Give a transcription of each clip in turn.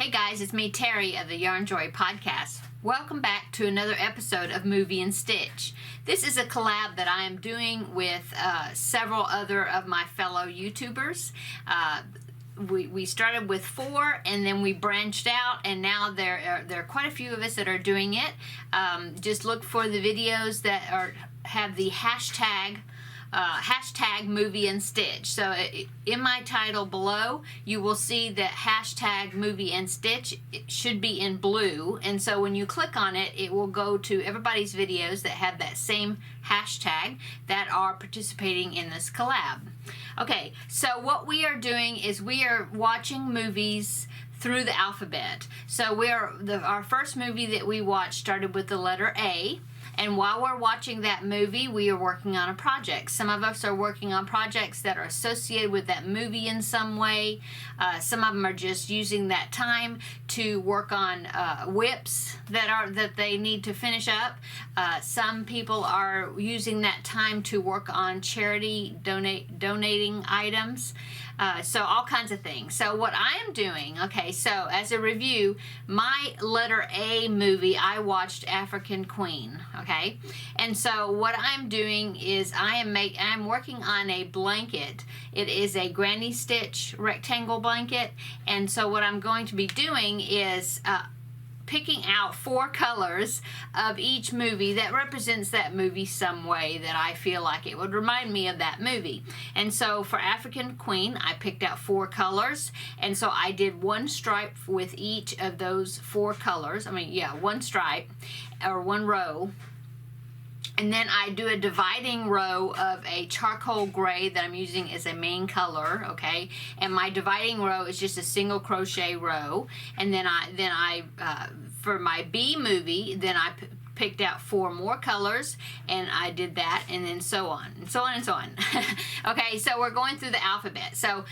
Hey guys, it's me, Terri of the Yarnjoy podcast. Welcome back to another episode of Movie and Stitch. This is a collab that I am doing with several other of my fellow YouTubers. We started with 4 and then we branched out, and now there are quite a few of us that are doing it. Just look for the videos that have the hashtag Movie and Stitch. So in my title below, you will see that hashtag Movie and Stitch. It should be in blue, and so when you click on it, it will go to everybody's videos that have that same hashtag that are participating in this collab. Okay, so what we are doing is we are watching movies through the alphabet. So our first movie that we watched started with the letter A. And while we're watching that movie, we are working on a project. Some of us are working on projects that are associated with that movie in some way. Some of them are just using that time to work on whips that they need to finish up. Some people are using that time to work on charity donating items. So all kinds of things. So what I am doing, okay, so as a review, my letter A movie, I watched African Queen, okay? And so what I'm doing is I'm working on a blanket. It is a granny stitch rectangle blanket, and so what I'm going to be doing is picking out 4 colors of each movie that represents that movie some way that I feel like it would remind me of that movie. And so for African Queen, I picked out 4 colors, and so I did 1 stripe with each of those 4 colors. 1 stripe or 1 row. And then I do a dividing row of a charcoal gray that I'm using as a main color, okay? And my dividing row is just a single crochet row. And then for my B movie, then I picked out 4 more colors, and I did that, and then so on, and so on, and so on. Okay, so we're going through the alphabet. So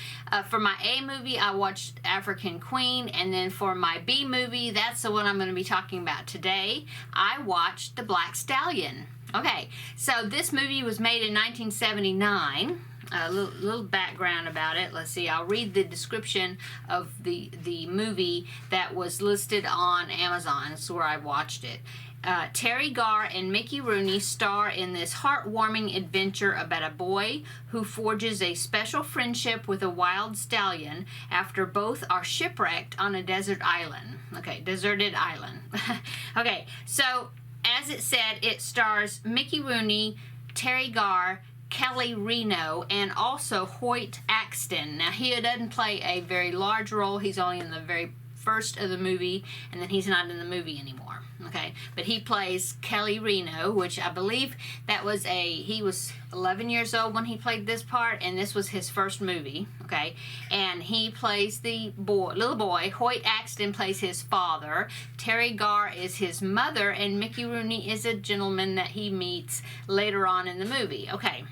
for my A movie, I watched African Queen, and then for my B movie, that's the one I'm going to be talking about today, I watched The Black Stallion. Okay, so this movie was made in 1979. A little background about it. Let's see, I'll read the description of the movie that was listed on Amazon. That's where I watched it. Terri Schorp and Mickey Rooney star in this heartwarming adventure about a boy who forges a special friendship with a wild stallion after both are shipwrecked on a desert island. Okay, deserted island. Okay, so as it said, it stars Mickey Rooney, Terri Schorp, Kelly Reno, and also Hoyt Axton. Now, he doesn't play a very large role. He's only in the very first of the movie, and then he's not in the movie anymore, okay? But he plays Kelly Reno, which I believe he was 11 years old when he played this part, and this was his first movie, okay? And he plays the little boy. Hoyt Axton plays his father. Terri Schorp is his mother, and Mickey Rooney is a gentleman that he meets later on in the movie, okay?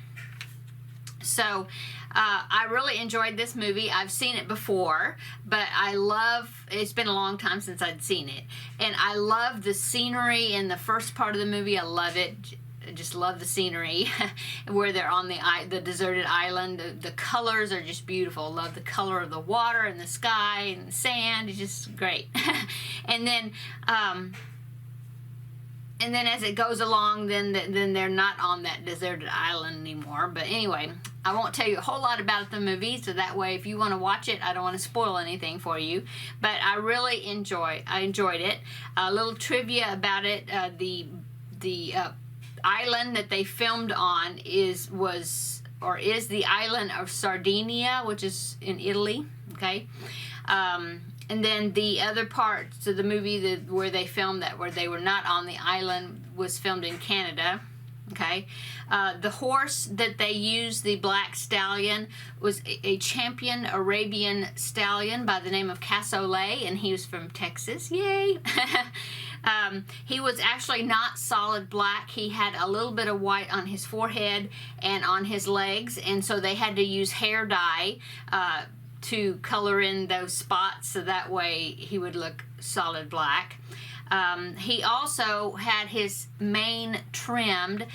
So, I really enjoyed this movie. I've seen it before, but it's been a long time since I'd seen it. And I love the scenery in the first part of the movie. I love it. I just love the scenery where they're on the deserted island. The colors are just beautiful. Love the color of the water and the sky and the sand. It's just great. And then as it goes along, then they're not on that deserted island anymore. But anyway, I won't tell you a whole lot about the movie, so that way if you want to watch it, I don't want to spoil anything for you. But I really enjoyed it. A little trivia about it, the island that they filmed on is the island of Sardinia, which is in Italy, okay? And then the other parts of the movie where they filmed where they were not on the island was filmed in Canada. Okay, the horse that they used, the Black Stallion, was a champion Arabian stallion by the name of Cassoulet, and he was from Texas. Yay! He was actually not solid black. He had a little bit of white on his forehead and on his legs, and so they had to use hair dye to color in those spots so that way he would look solid black. He also had his mane trimmed.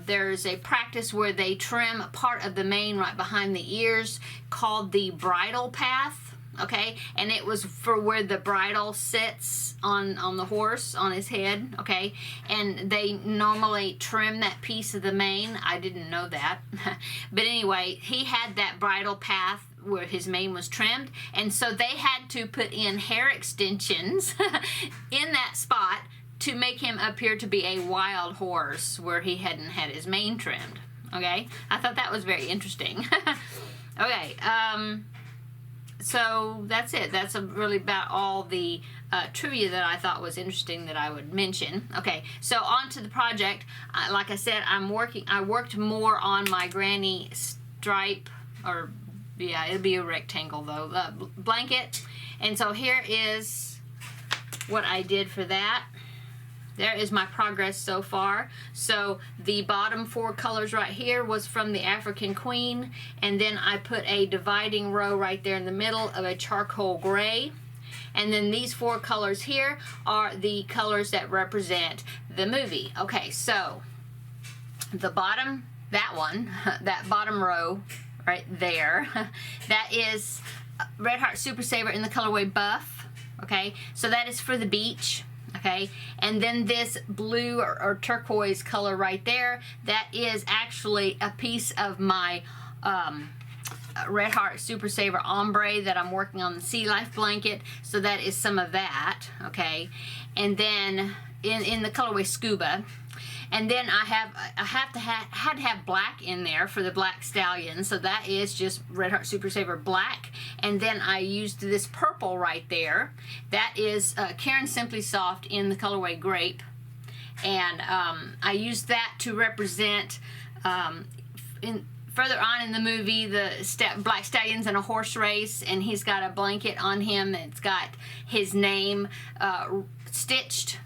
There's a practice where they trim part of the mane right behind the ears called the bridle path. okay, and it was for where the bridle sits on the horse, on his head, okay, and they normally trim that piece of the mane. I didn't know that. But anyway, he had that bridle path where his mane was trimmed, and so they had to put in hair extensions in that spot to make him appear to be a wild horse where he hadn't had his mane trimmed. Okay, I thought that was very interesting. Okay, so that's it. That's really about all the trivia that I thought was interesting that I would mention. Okay, so on to the project. Like I said, I worked more on my granny stripe, or yeah, it'll be a rectangle though, blanket. And so here is what I did for that. There is my progress so far. So the bottom 4 colors right here was from the African Queen, and then I put a dividing row right there in the middle of a charcoal gray. And then these 4 colors here are the colors that represent the movie. Okay, so the bottom, that one, that bottom row right there, that is Red Heart Super Saver in the colorway Buff. Okay, so that is for the beach. Okay, and then this blue or turquoise color right there, that is actually a piece of my Red Heart Super Saver ombre that I'm working on the Sea Life blanket. So that is some of that. Okay, and then in the colorway Scuba. And then I had to have black in there for the Black Stallion, so that is just Red Heart Super Saver black. And then I used this purple right there. That is Karen Simply Soft in the colorway Grape, and I used that to represent further on in the movie the Black Stallion's in a horse race, and he's got a blanket on him that's got his name stitched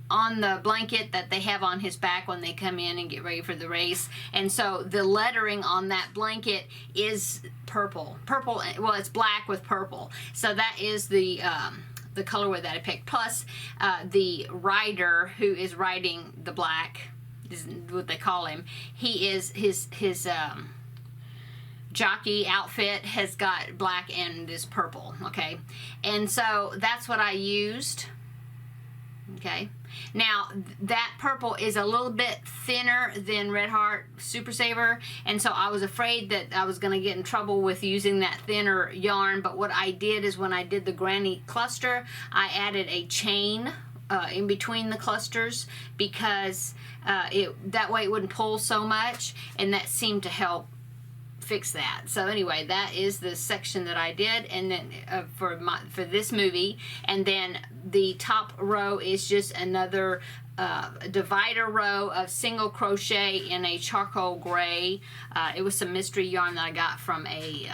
on the blanket that they have on his back when they come in and get ready for the race. And so the lettering on that blanket is purple. Well, it's black with purple. So that is the colorway that I picked. Plus, the rider who is riding the black, is what they call him, he is his jockey outfit has got black and is purple. Okay, and so that's what I used. Okay, now that purple is a little bit thinner than Red Heart Super Saver, and so I was afraid that I was going to get in trouble with using that thinner yarn. But what I did is, when I did the granny cluster, I added a chain in between the clusters, because that way it wouldn't pull so much, and that seemed to help fix that. So anyway, that is the section that I did, and then for this movie. And then the top row is just another divider row of single crochet in a charcoal gray. It was some mystery yarn that I got from a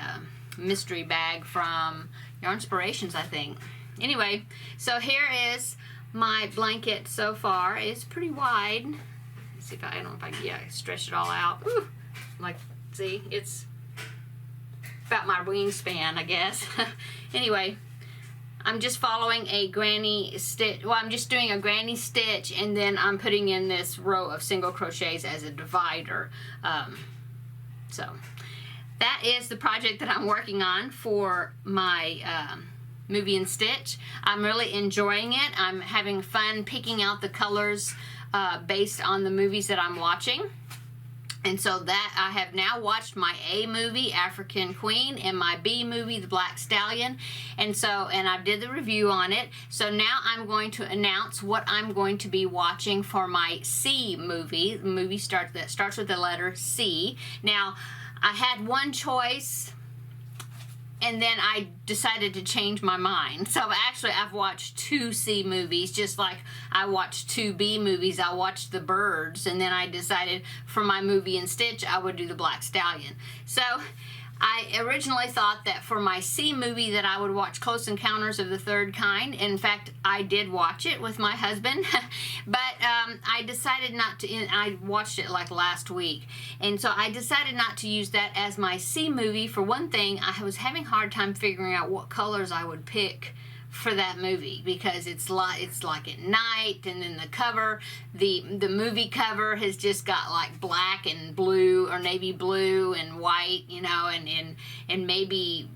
mystery bag from Yarnspirations, I think. Anyway, so here is my blanket so far. It's pretty wide. Let's see if I don't know if I can stretch it all out. Ooh, like, see, it's about my wingspan, I guess. Anyway, I'm just following a granny stitch. Well, I'm just doing a granny stitch, and then I'm putting in this row of single crochets as a divider. So that is the project that I'm working on for my Movie and Stitch. I'm really enjoying it. I'm having fun picking out the colors based on the movies that I'm watching. And so that I have now watched my A movie, African Queen, and my B movie, The Black Stallion. And I did the review on it. So now I'm going to announce what I'm going to be watching for my C movie. The movie that starts with the letter C. Now, I had one choice, and then I decided to change my mind. So actually, I've watched 2 C movies, just like I watched 2 B movies. I watched The Birds, and then I decided for my Movie and Stitch, I would do The Black Stallion. So I originally thought that for my C movie that I would watch Close Encounters of the Third Kind. In fact, I did watch it with my husband, but I decided not to. I watched it like last week, and so I decided not to use that as my C movie. For one thing, I was having a hard time figuring out what colors I would pick for that movie, because it's like at night, and then the cover, the movie cover has just got like black and blue or navy blue and white, you know, and maybe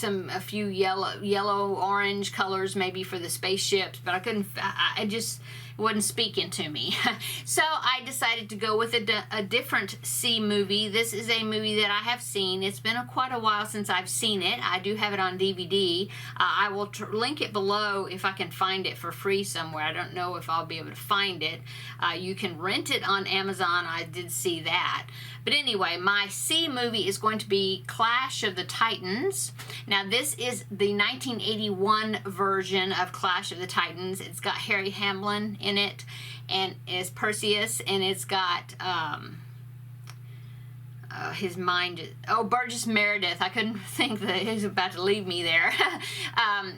a few yellow, orange colors maybe for the spaceships, but I couldn't, I just, it wasn't speaking to me. So I decided to go with a different sea movie. This is a movie that I have seen. It's been quite a while since I've seen it. I do have it on DVD. I will link it below if I can find it for free somewhere. I don't know if I'll be able to find it. You can rent it on Amazon. I did see that. But anyway, my sea movie is going to be Clash of the Titans. Now, this is the 1981 version of Clash of the Titans. It's got Harry Hamlin in it, and is Perseus, and it's got his mind, Burgess Meredith. I couldn't think that he was about to leave me there.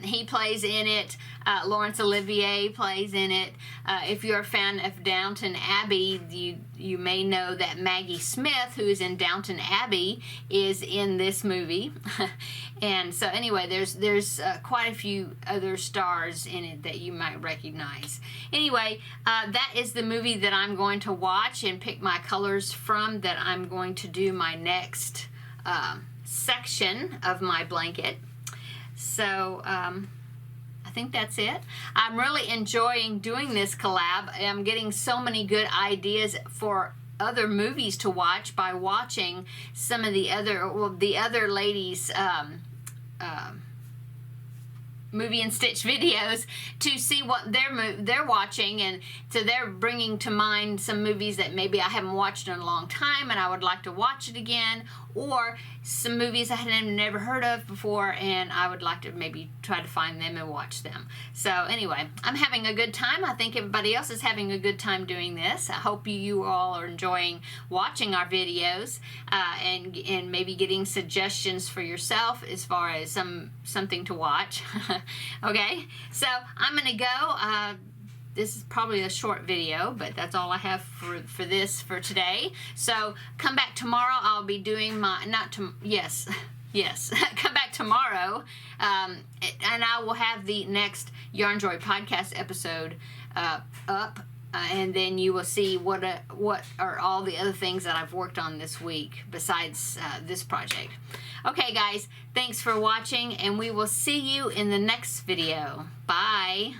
He plays in it. Laurence Olivier plays in it. If you're a fan of Downton Abbey, you may know that Maggie Smith, who is in Downton Abbey, is in this movie. And so anyway, there's quite a few other stars in it that you might recognize. Anyway, that is the movie that I'm going to watch and pick my colors from, that I'm going to do my next section of my blanket. So I think that's it. I'm really enjoying doing this collab. I'm getting so many good ideas for other movies to watch by watching some of the other ladies' Movie and Stitch videos, to see what they're watching, and so they're bringing to mind some movies that maybe I haven't watched in a long time and I would like to watch it again, or some movies I had never heard of before and I would like to maybe try to find them and watch them. So anyway, I'm having a good time. I think everybody else is having a good time doing this. I hope you all are enjoying watching our videos, and maybe getting suggestions for yourself as far as something to watch. Okay, so I'm gonna go. This is probably a short video, but that's all I have for this for today. So come back tomorrow. I'll be doing my yes. Come back tomorrow, and I will have the next Yarnjoy podcast episode up. And then you will see what are all the other things that I've worked on this week besides this project. Okay, guys, thanks for watching, and we will see you in the next video. Bye.